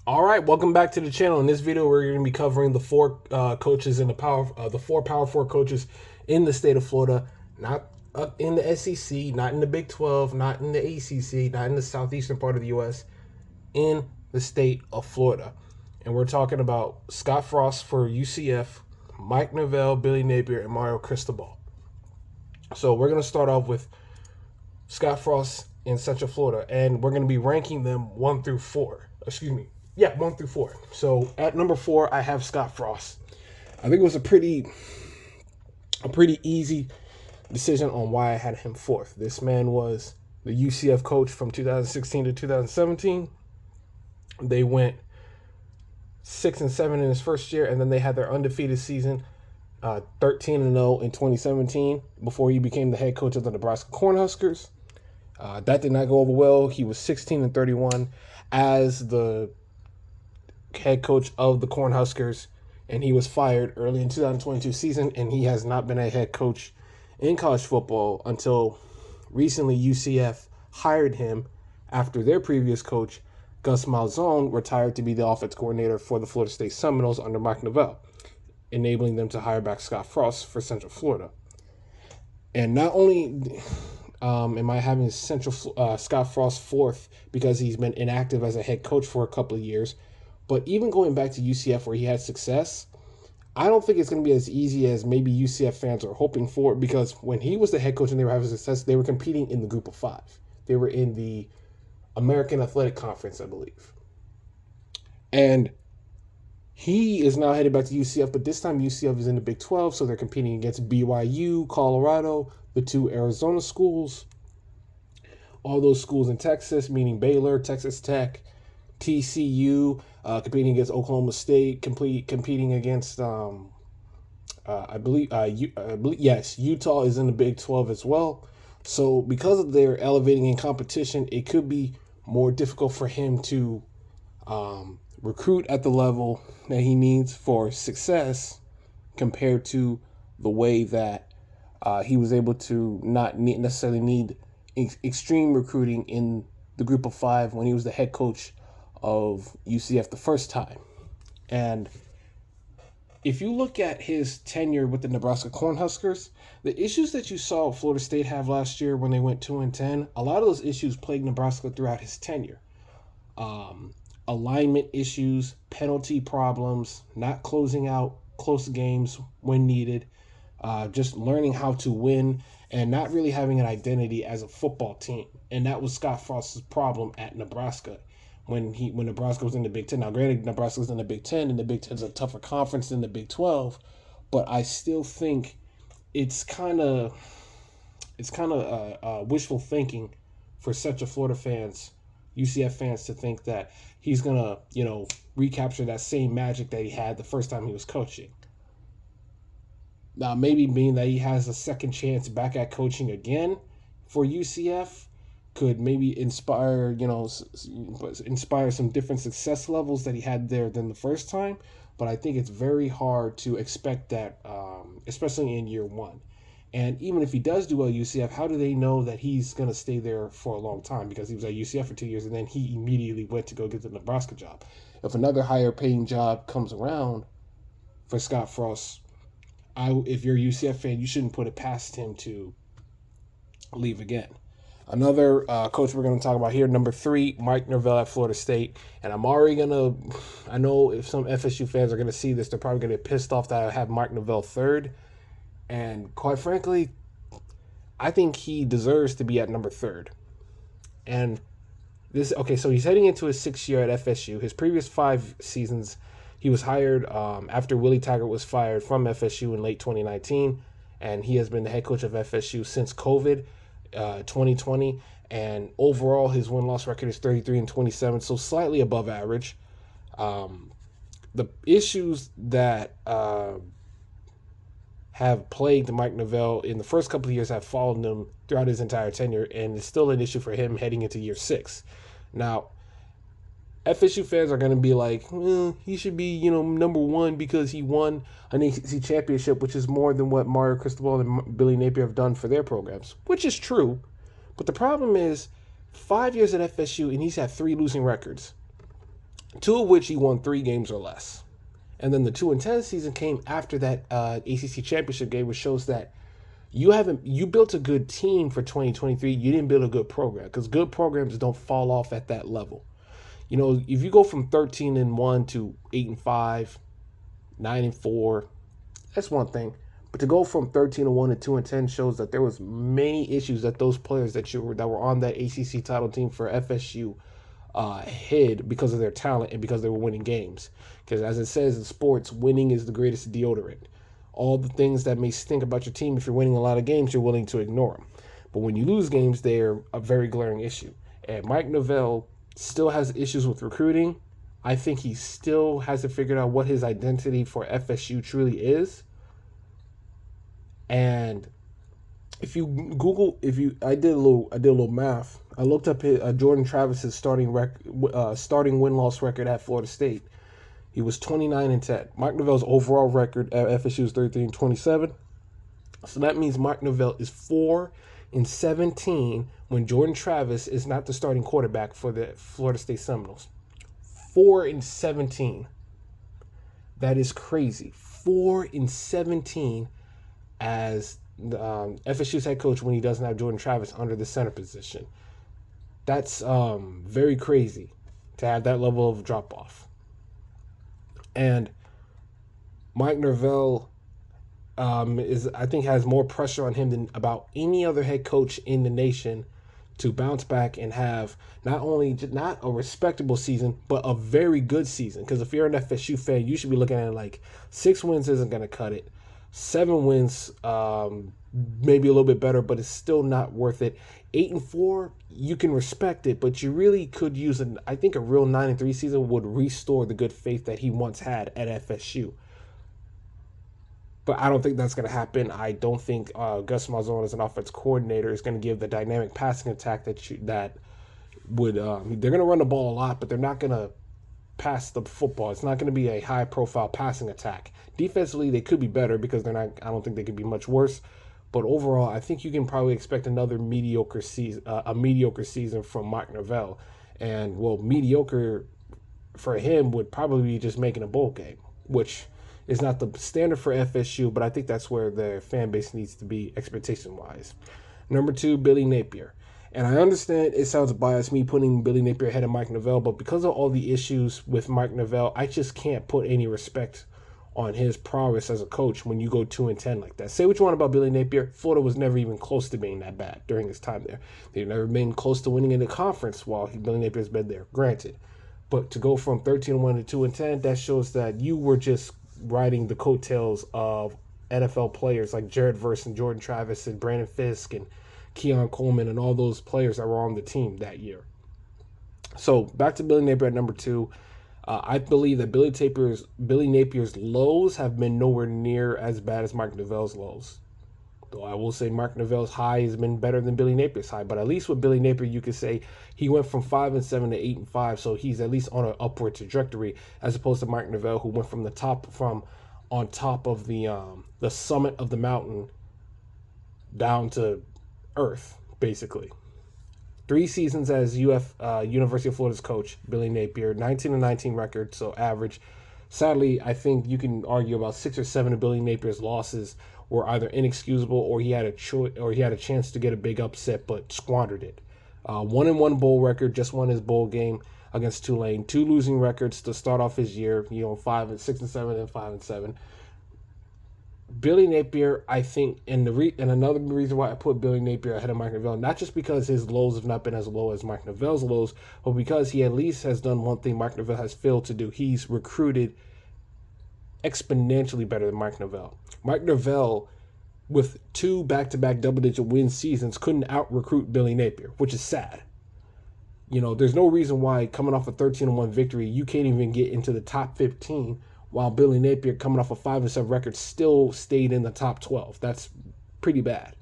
All right, welcome back to the channel. In this video, we're going to be covering the four coaches in the four Power Four coaches in the state of Florida, not in the SEC, not in the Big 12, not in the ACC, not in the southeastern part of the U.S., in the state of Florida. And we're talking about Scott Frost for UCF, Mike Norvell, Billy Napier, and Mario Cristobal. So we're going to start off with Scott Frost in Central Florida, and we're going to be ranking them 1 through 4. Excuse me. Yeah, 1 through 4. So at number 4, I have Scott Frost. I think it was a pretty easy decision on why I had him fourth. This man was the UCF coach from 2016 to 2017. They went 6-7 in his first year, and then they had their undefeated season, 13-0 in 2017, before he became the head coach of the Nebraska Cornhuskers. That did not go over well. He was 16-31 as the head coach of the Cornhuskers, and he was fired early in 2022 season, and he has not been a head coach in college football until recently. UCF hired him after their previous coach, Gus Malzahn, retired to be the offense coordinator for the Florida State Seminoles under Mike Norvell, enabling them to hire back Scott Frost for Central Florida. And not only am I having Scott Frost fourth because he's been inactive as a head coach for a couple of years, but even going back to UCF where he had success, I don't think it's going to be as easy as maybe UCF fans are hoping for, because when he was the head coach and they were having success, they were competing in the group of 5. They were in the American Athletic Conference, I believe. And he is now headed back to UCF, but this time UCF is in the Big 12, so they're competing against BYU, Colorado, the 2 Arizona schools, all those schools in Texas, meaning Baylor, Texas Tech, TCU, competing against Oklahoma State, competing against, I believe, yes, Utah is in the Big 12 as well. So because of their elevating in competition, it could be more difficult for him to recruit at the level that he needs for success compared to the way that he was able to not necessarily need extreme recruiting in the group of 5 when he was the head coach of UCF the first time. And if you look at his tenure with the Nebraska Cornhuskers, the issues that you saw Florida State have last year when they went 2-10, a lot of those issues plagued Nebraska throughout his tenure. Alignment issues, penalty problems, not closing out close games when needed, just learning how to win, and not really having an identity as a football team. And that was Scott Frost's problem at Nebraska when Nebraska was in the Big 10. Now, granted, Nebraska was in the Big 10, and the Big 10 is a tougher conference than the Big 12, but I still think it's kind of wishful thinking for Central Florida fans, UCF fans, to think that he's gonna, recapture that same magic that he had the first time he was coaching. Now, maybe being that he has a second chance back at coaching again for UCF could maybe inspire some different success levels that he had there than the first time. But I think it's very hard to expect that, especially in year 1. And even if he does do well at UCF, how do they know that he's going to stay there for a long time? Because he was at UCF for 2 years, and then he immediately went to go get the Nebraska job. If another higher paying job comes around for Scott Frost, if you're a UCF fan, you shouldn't put it past him to leave again. Another coach we're going to talk about here, number 3, Mike Norvell at Florida State. And I know if some FSU fans are going to see this, they're probably going to get pissed off that I have Mike Norvell 3rd. And quite frankly, I think he deserves to be at number 3rd. And so he's heading into his 6th year at FSU. His previous 5 seasons, he was hired after Willie Taggart was fired from FSU in late 2019. And he has been the head coach of FSU since COVID. 2020, and overall his win-loss record is 33-27, so slightly above average. The issues that have plagued Mike Norvell in the first couple of years have followed him throughout his entire tenure, and it's still an issue for him heading into year 6. Now, FSU fans are going to be like, he should be, number 1 because he won an ACC championship, which is more than what Mario Cristobal and Billy Napier have done for their programs, which is true. But the problem is 5 years at FSU, and he's had 3 losing records. two of which he won 3 games or less. And then the 2-10 season came after that ACC championship game, which shows that you built a good team for 2023. You didn't build a good program, because good programs don't fall off at that level. If you go from 13-1 to 8-5, 9-4, that's one thing. But to go from 13-1 to 2-10 shows that there was many issues that those players that were on that ACC title team for FSU hid because of their talent and because they were winning games. Because as it says in sports, winning is the greatest deodorant. All the things that may stink about your team, if you're winning a lot of games, you're willing to ignore them. But when you lose games, they're a very glaring issue. And Mike Norvell still has issues with recruiting. I think he still hasn't figured out what his identity for FSU truly is. And if you Google, I did a little math. I looked up Jordan Travis's starting win-loss record at Florida State. He was 29-10. Mike Norvell's overall record at FSU is 33-27. So that means Mike Norvell is 4-17 when Jordan Travis is not the starting quarterback for the Florida State Seminoles. 4-17. That is crazy. 4-17 as FSU's head coach when he doesn't have Jordan Travis under the center position. That's very crazy to have that level of drop off. And Mike Norvell I think has more pressure on him than about any other head coach in the nation to bounce back and have not a respectable season, but a very good season. Because if you're an FSU fan, you should be looking at it like 6 wins isn't going to cut it. 7 wins, maybe a little bit better, but it's still not worth it. 8-4, you can respect it, but you really could use I think a real 9-3 season would restore the good faith that he once had at FSU. But I don't think that's going to happen. I don't think Gus Malzahn as an offense coordinator is going to give the dynamic passing attack that would. They're going to run the ball a lot, but they're not going to pass the football. It's not going to be a high-profile passing attack. Defensively, they could be better because they're not. I don't think they could be much worse. But overall, I think you can probably expect another mediocre season from Mike Norvell. And mediocre for him would probably be just making a bowl game, which is not the standard for FSU, but I think that's where the fan base needs to be expectation-wise. Number 2, Billy Napier. And I understand it sounds biased, me putting Billy Napier ahead of Mike Norvell, but because of all the issues with Mike Norvell, I just can't put any respect on his prowess as a coach when you go 2-10 like that. Say what you want about Billy Napier, Florida was never even close to being that bad during his time there. They've never been close to winning in the conference while Billy Napier's been there, granted. But to go from 13-1 to 2-10, that shows that you were just riding the coattails of NFL players like Jared Verse and Jordan Travis and Brandon Fisk and Keon Coleman and all those players that were on the team that year. So back to Billy Napier at number 2. I believe that Billy Napier's lows have been nowhere near as bad as Mike Norvell's lows. Though I will say Mike Norvell's high has been better than Billy Napier's high. But at least with Billy Napier, you could say he went from 5-7 to 8-5, so he's at least on an upward trajectory, as opposed to Mike Norvell, who went from on top of the summit of the mountain down to earth, basically. 3 seasons as University of Florida's coach, Billy Napier, 19-19 record, so average. Sadly, I think you can argue about 6 or 7 of Billy Napier's losses were either inexcusable or he had a chance to get a big upset but squandered it. 1-1 bowl record, just won his bowl game against Tulane. 2 losing records to start off his year, 6-7 and 5-7. Billy Napier, I think, and another reason why I put Billy Napier ahead of Mike Norvell, not just because his lows have not been as low as Mike Norvell's lows, but because he at least has done one thing Mike Norvell has failed to do. He's recruited exponentially better than Mike Norvell. Mike Norvell, with 2 back-to-back double-digit win seasons, couldn't out-recruit Billy Napier, which is sad. There's no reason why coming off a 13-1 victory, you can't even get into the top 15, while Billy Napier, coming off a 5-7 record, still stayed in the top 12. That's pretty bad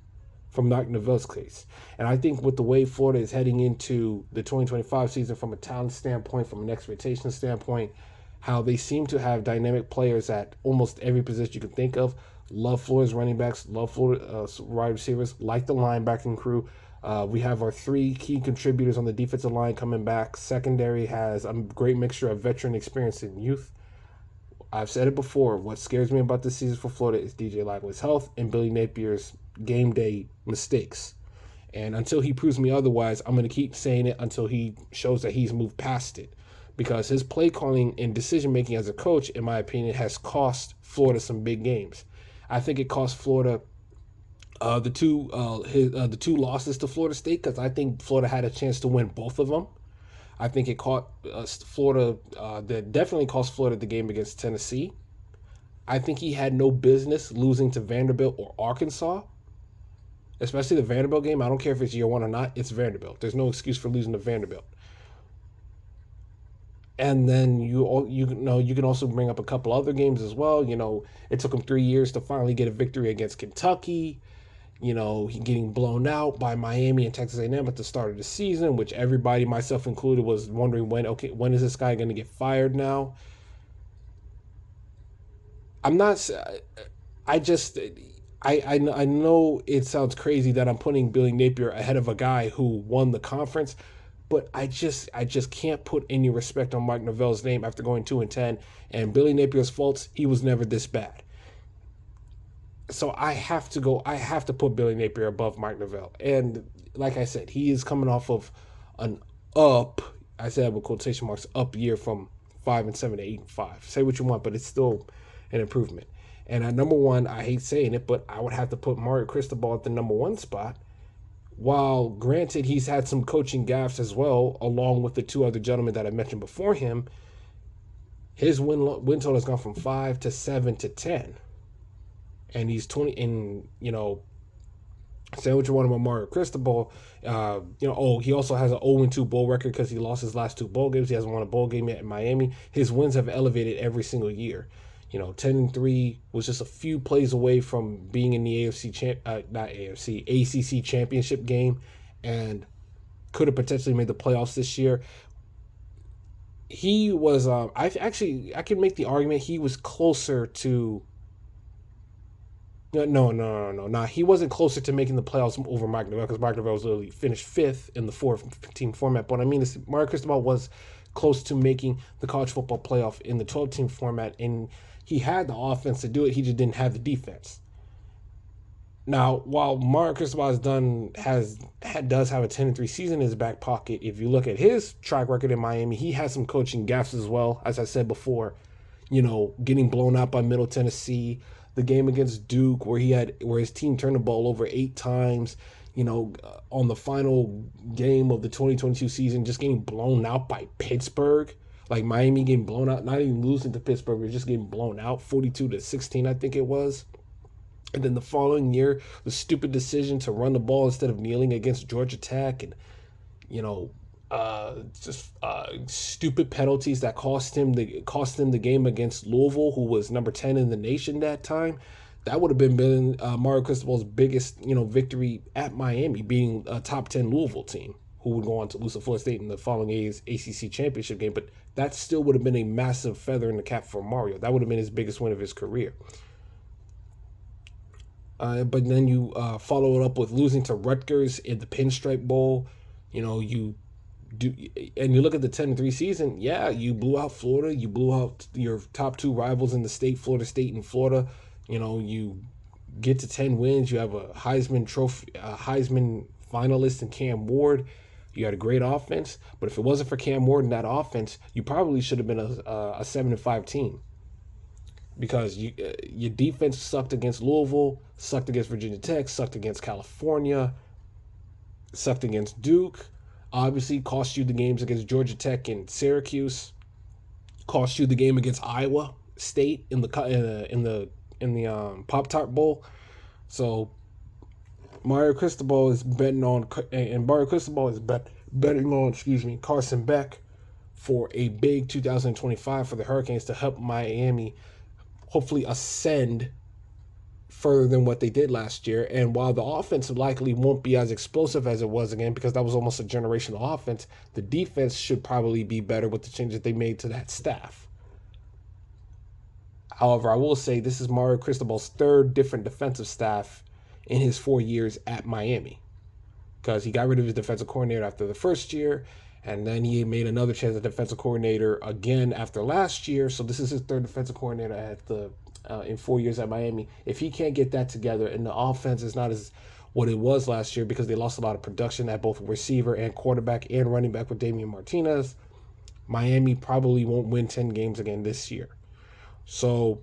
from Mike Norvell's case. And I think with the way Florida is heading into the 2025 season from a talent standpoint, from an expectation standpoint, how they seem to have dynamic players at almost every position you can think of. Love Florida's running backs, love Florida's wide receivers, like the linebacking crew. We have our three key contributors on the defensive line coming back. Secondary has a great mixture of veteran experience and youth. I've said it before. What scares me about this season for Florida is DJ Lively's health and Billy Napier's game day mistakes. And until he proves me otherwise, I'm going to keep saying it until he shows that he's moved past it. Because his play calling and decision making as a coach, in my opinion, has cost Florida some big games. I think it cost Florida the two losses to Florida State, because I think Florida had a chance to win both of them. I think it caught Florida. That definitely cost Florida the game against Tennessee. I think he had no business losing to Vanderbilt or Arkansas, especially the Vanderbilt game. I don't care if it's year one or not. It's Vanderbilt. There's no excuse for losing to Vanderbilt. And then you know you can also bring up a couple other games as well. You know, it took him 3 years to finally get a victory against Kentucky. You know, he getting blown out by Miami and Texas A&M at the start of the season, which everybody, myself included, was wondering when is this guy going to get fired now? I'm not. I just. I know it sounds crazy that I'm putting Billy Napier ahead of a guy who won the conference, but I just can't put any respect on Mike Norvell's name after going 2-10. And Billy Napier's faults, he was never this bad. So I have to put Billy Napier above Mike Norvell. And like I said, he is coming off of an up, I said with quotation marks, up year from 5-7 to 8-5. Say what you want, but it's still an improvement. And at number one, I hate saying it, but I would have to put Mario Cristobal at the number one spot. While granted, he's had some coaching gaffes as well, along with the two other gentlemen that I mentioned before him, his win total has gone from 5 to 7 to 10. And he's 20, and you know, say what you want about Mario Cristobal. He also has an 0-2 bowl record because he lost his last two bowl games. He hasn't won a bowl game yet in Miami. His wins have elevated every single year. 10-3 was just a few plays away from being in the ACC championship game, and could have potentially made the playoffs this year. He was, I can make the argument he was closer to. No. He wasn't closer to making the playoffs over Mike Norvell, because Mike Norvell was literally finished fifth in the 4-team format. But I mean, Mario Cristobal was close to making the college football playoff in the 12-team format, and he had the offense to do it. He just didn't have the defense. Now, while Mario Cristobal does have a 10-3 season in his back pocket, if you look at his track record in Miami, he has some coaching gaffes as well. As I said before, getting blown out by Middle Tennessee, the game against Duke where his team turned the ball over 8 times, on the final game of the 2022 season, just getting blown out by Pittsburgh. Like Miami getting blown out, not even losing to Pittsburgh, but just getting blown out 42-16, I think it was. And then the following year, the stupid decision to run the ball instead of kneeling against Georgia Tech, and stupid penalties that cost him the game against Louisville, who was number 10 in the nation that time. That would have been Mario Cristobal's biggest victory at Miami, being a top 10 Louisville team who would go on to lose to Florida State in the following ACC championship game. But that still would have been a massive feather in the cap for Mario. That would have been his biggest win of his career. But then you follow it up with losing to Rutgers in the Pinstripe Bowl. You look at the 10-3 season. Yeah, you blew out Florida. You blew out your top two rivals in the state, Florida State and Florida. You get to 10 wins. You have a Heisman finalist in Cam Ward. You had a great offense, but if it wasn't for Cam Ward and that offense, you probably should have been a 7-5 team. Because your defense sucked against Louisville, sucked against Virginia Tech, sucked against California, sucked against Duke. Obviously, cost you the games against Georgia Tech and Syracuse. Cost you the game against Iowa State in the Pop-Tart Bowl. So Mario Cristobal is betting on Carson Beck for a big 2025 for the Hurricanes to help Miami hopefully ascend further than what they did last year. And while the offense likely won't be as explosive as it was again, because that was almost a generational offense, the defense should probably be better with the changes they made to that staff. However, I will say this is Mario Cristobal's third different defensive staff in his 4 years at Miami. because he got rid of his defensive coordinator after the first year, and then he made another chance at defensive coordinator again after last year. So this is his third defensive coordinator at the in 4 years at Miami. If he can't get that together, and the offense is not as what it was last year because they lost a lot of production at both receiver and quarterback and running back with Damian Martinez, Miami probably won't win 10 games again this year. So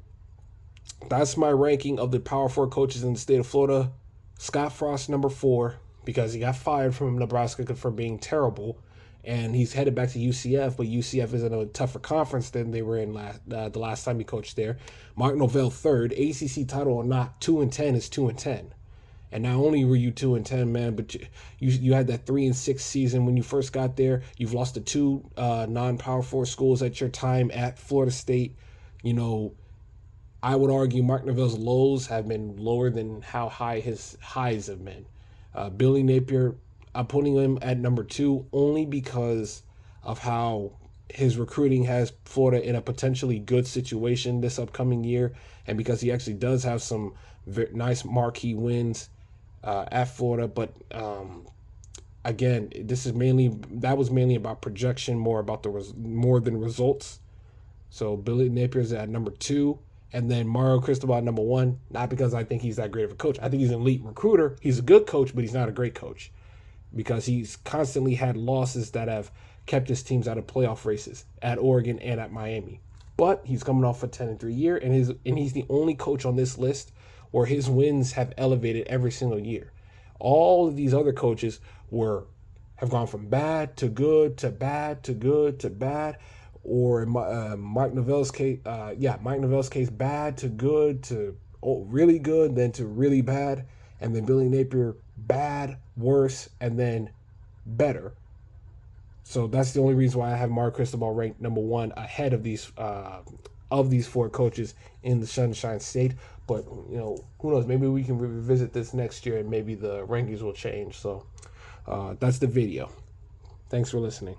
that's my ranking of the Power 4 coaches in the state of Florida. Scott Frost, number 4, because he got fired from Nebraska for being terrible, and he's headed back to UCF, but UCF is in a tougher conference than they were in the last time he coached there. Mark Novell, 3rd, ACC title or not, 2-10 is 2-10. And not only were you 2-10, man, but you had that 3-6 season when you first got there. You've lost to 2 non-Power 4 schools at your time at Florida State. You know, I would argue Mark Neville's lows have been lower than how high his highs have been. Billy Napier, I'm putting him at number 2 only because of how his recruiting has Florida in a potentially good situation this upcoming year, and because he actually does have some very nice marquee wins at Florida. But again, that was mainly about projection, more than results. So Billy Napier's at number 2. And then Mario Cristobal at number 1, not because I think he's that great of a coach. I think he's an elite recruiter. He's a good coach, but he's not a great coach because he's constantly had losses that have kept his teams out of playoff races at Oregon and at Miami. But he's coming off a 10-3 year, and he's the only coach on this list where his wins have elevated every single year. All of these other coaches have gone from bad to good to bad to good to bad. Or in Mike Novell's case, bad to good to really good, then to really bad, and then Billy Napier, bad, worse, and then better. So that's the only reason why I have Mario Cristobal ranked number 1 ahead of these 4 coaches in the Sunshine State. But who knows? Maybe we can revisit this next year, and maybe the rankings will change. So that's the video. Thanks for listening.